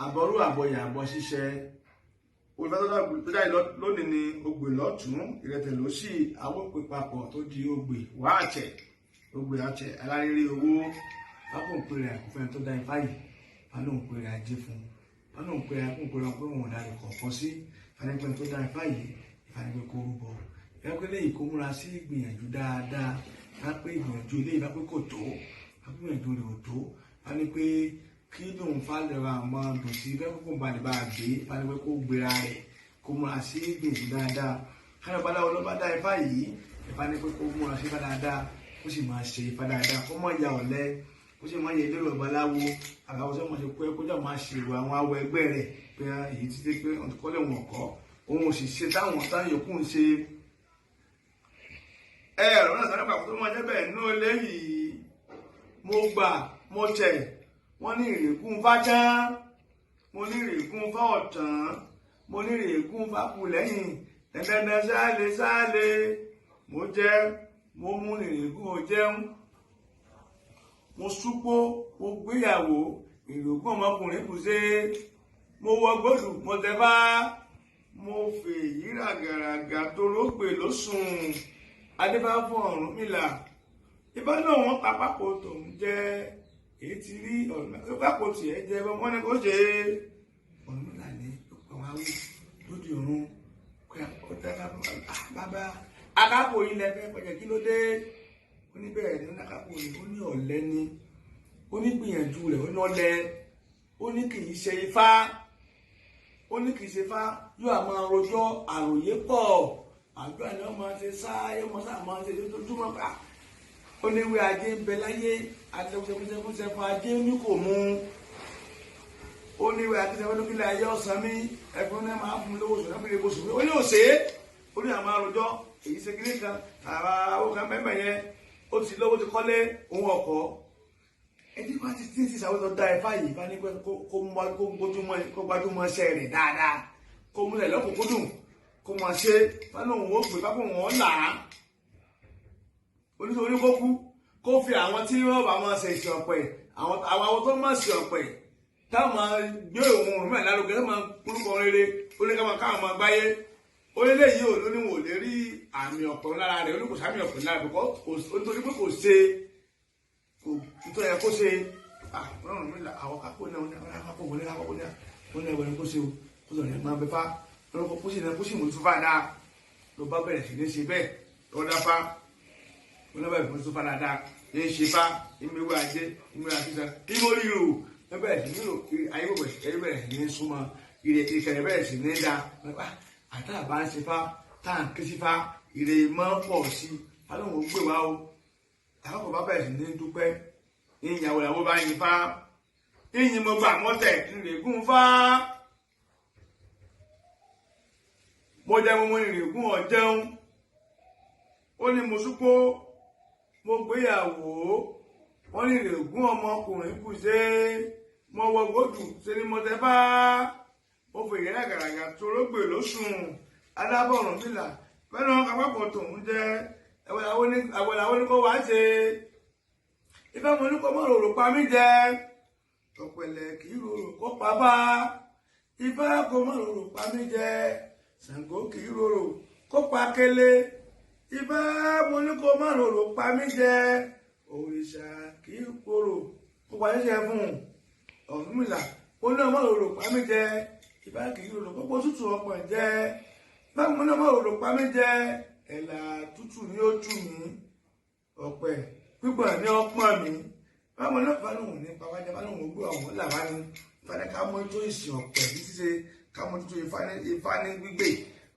àbọ̀rú àbọ̀yà àbọ̀ ṣíṣẹ́ olùfẹ́ tó jáde lónìí ni ogbè lọ́tún ìrẹtẹ̀ lósì awópè papọ̀ tó di ogbè wá àṣẹ ogbè àṣẹ alárírí owó lápòǹpẹ rẹ̀ àkùnfẹ́ tó dá ifá yìí fálóǹpẹ rẹ̀ ajé fún fálóǹpẹ rẹ̀ àkùnpẹ rẹ̀ pé wọn ò darí kọ̀ọ̀kan sí fanipẹ́ tó dá ifá yìí ìfanipẹ́ kó rúbọ ẹgbẹ́ lẹ́yìn kó múra sí ìgbìyànjú dáadáa lápẹ́ ìgbìyànjú ilé ìbá pé kò tó lápẹ́gbìyànjú rẹ̀ ò tó fanipẹ́ kí lóun fálẹ̀ra àmọ́ dùn sí fẹ́ kókò balẹ̀ bá a gbé fanipẹ́ kó gbéra rẹ̀ kó múra sí ìgbìyànjú dáadáa káyọ̀ báláwo ló bá dá ifá yìí ìfanipẹ́ kó múra sí ifá dáadáa ó sì máa ṣe ifá dáadáa kó mọ̀ ìyá ọ̀lẹ ó sì máa yẹ ilé ìwé babaláwo àgbàwọ̀ sọ́mọ̀ ṣe pé kó jà máa ṣe ìwà àwọn awọ ẹgbẹ́ rẹ̀ pé èyí ti dé pé ọ̀tùkọ́lẹ̀ wọn kọ́ òun ò sì ṣe táwọn yòókù ń ṣe ọ̀rọ̀ náà sáré pàpọ̀ tó mọ́ jẹ́ bẹ́ẹ̀ nínú ilé yìí mo gbà mo tẹ̀ wọ́n ní ìrègùn fáján mo ní ìrègùn fá ọ̀tàn mo ní ìrègùn fákù lẹ́yìn dandandan sáálé mo jẹ́ mo mú ìrègùn ò jẹun mo súpó mo gbéyàwó ìrègùn ọmọkùnrin kù sí mo wọ gbòdù mo tẹ bá mo fèyí ràgàràgà tó lóògbé ló sùn adébá fún Ọ̀rúnmìlà ìbá náà wọn papapọ̀ tòun jẹ́ èyí ti rí ọ̀rọ̀ papọ̀ tiẹ̀ jẹ́ wọn ní kó ṣe Ọ̀rúnmìlà ní ọ̀pọ̀ àwọn awé lóde ọ̀run bàbá akápò yìí lẹ́fẹ̀ẹ́ pẹ̀jẹ̀ kí ló dé ó ní bẹ́ẹ̀ ní akápò yìí ó ní ọ̀lẹ ni ó ní gbìyànjú rẹ̀ ó ní ọ̀lẹ ó ní kì í ṣe ifá ó ní kì í ṣe ifá yóò àmọ́ rojọ́ àròyé pọ̀ àjọ àná máa ṣe sáyé wọn sáà máa ṣe lójoojúmọ́ ká ó ní ìwé ajé ń bẹ láyé àtẹ̀wọ́sẹ̀fúnṣẹ́ fún ajé ní kò mú ó ní ìwé àtẹ̀wọ́sẹ̀fún lókìlẹ̀ ayé ọ̀sán mi ẹ̀fọn náà máa fún lówó sùn lọ́pẹ̀lẹ̀ oṣù ó ní òṣè ó ní àwọn àròjọ èyí ṣe kiri kan àrà owó kan mẹ́mẹ́ yẹn ó ti lówó ti kọ́lé òun ọkọ̀ ẹni kan ti tí ń sísàwọ́ tó dá ẹ̀fá yìí bá ní pẹ́ kó gbájúmọ́ iṣẹ́ rẹ̀ dáadáa kó múlẹ̀ lọ́kùnkúndùn kó máa ṣe fálóhùn ó pè pápọ̀ wọn là á oníṣòwò kó kú kó fi àwọn tí wọ́n bá máa ṣe ìṣìn ọ̀pẹ àwọn tó máa ṣe ọ̀pẹ táwọn máa gbé òun òun mẹ́rin lárugẹ tó máa kúrúkọ rere oníkàwọn káwọn máa gbáyé onílé yìí ò lóní wọn ò lè rí àmì ọ̀pẹ lára rẹ̀ oníkò sàmì ọ̀pẹ lára rẹ̀ nítorí pé kò ṣe kò nítorí ẹ kó ṣe ọlọ́run mi là àwọn kápò náà wọn kápò wọlé kápò náà wọn náà wọlé kó ṣe o kó sọ̀rọ̀ ẹ̀ máa bẹ fá lọ́kọ̀ pósí mo tún fà dáa ló bá bẹ̀rẹ̀ sí ní ṣe bẹ́ẹ̀ lọ́dá fá wọn bẹ̀rẹ̀ fún tún fà dáadáa ní ṣe fá ìmúwé ajé ìmúwé àfihàn ìmúwé ríro wọn bẹ̀rẹ̀ sí nílò ayé bẹ̀rẹ̀ sí ní súnmọ́ ìkẹrẹ bẹ̀rẹ̀ sí ní dá àtàbà ń ṣe fá táǹkì sí fá ìrè mọ́ pọ̀ sí fálóhùn ó gbé wá o àwọn bá bẹ̀rẹ̀ sí ní dúpẹ́ ìyàwó ìyàwó bá yin fá ìyìn mo gbà mọ́tẹ̀ ìrègùn fá mo jẹun mo ìrìngún ọ̀jẹun ó ní mo súpó mo gbéyàwó wọ́n ní ìrìngún ọmọkùnrin kù ṣe mo wọ gbòdù ṣe ni mo tẹ bá mo fèyí ràgàràgà tó rógbè ló sùn adábọ̀ Ọ̀rúnmìlà fẹ́ràn kápákọ̀ tòun jẹ́ àwọ̀làwọ̀ ní kó wá ṣe ìfẹ́ mo ní kó mọ̀ rorò pa mí jẹ ọ̀pẹ̀lẹ̀ kì í rorò kó pa bá ìfẹ́ kó mọ̀ rorò pa mí jẹ Ṣàngó kì í rorò kó pa kélé ifá mo ní kó má rorò pa mí jẹ òrìṣà kì í korò kó pa níṣẹ fún Ọ̀rúnmìlà mo ní ọmọ rorò pa mí jẹ ifá kì í rorò kó pọ̀ tútù ọpọ̀ jẹ bá mo ní ọmọ rorò pa mí jẹ ẹ̀là tútù ni ó tù mí ọ̀pẹ̀ pípọ̀ ní ọpọ́n mi bá mo ní ọ̀pọ̀ lòun ní pàwájà bá lòun gbé ọ̀wọ́n làwá ni fàdé ká mọ tó ìsìn ọ̀pẹ̀ ní ṣíṣe ká mọ tuntun ifá ní gbígbé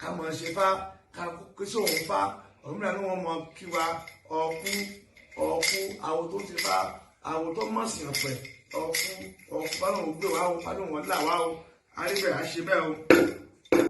ká mọ ṣe fá ká kí sí òun fá Ọ̀rúnmìlà ní wọn mọ kí wa ọkú àwọ tó ti fá àwọ tó mọ̀ sí ọ̀pẹ̀ ọkú bá lòun gbé wa o bá lòun là wá o àríbẹ̀ àṣẹ bẹ́ẹ̀ o.